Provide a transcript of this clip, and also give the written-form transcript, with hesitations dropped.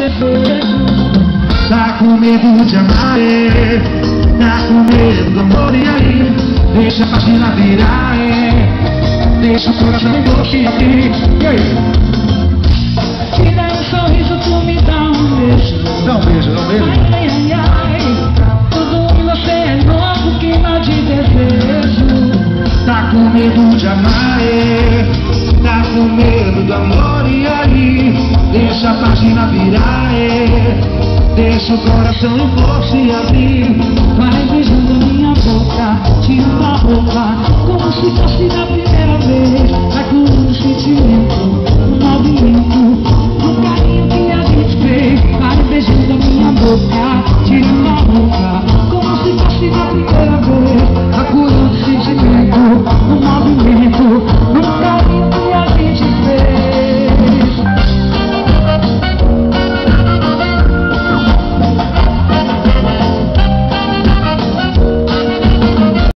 desejo. Tá com medo de amar, tá com medo do amor, e aí? Deixa a página virar, deixa o coração enlouquecer. E aí? Me dá um sorriso, tu me dá um beijo. Dá um beijo, dá um beijo. Ai, ai, ai, tudo em você é novo, queima de desejo. Tá com medo de amar, tá com medo do amor, e aí? Deixa a página virar, deixa o coração em força se abrir. Vai beijando minha boca, tirando a roupa, como se fosse da primeira vez. Vai com um sentimento, um movimento.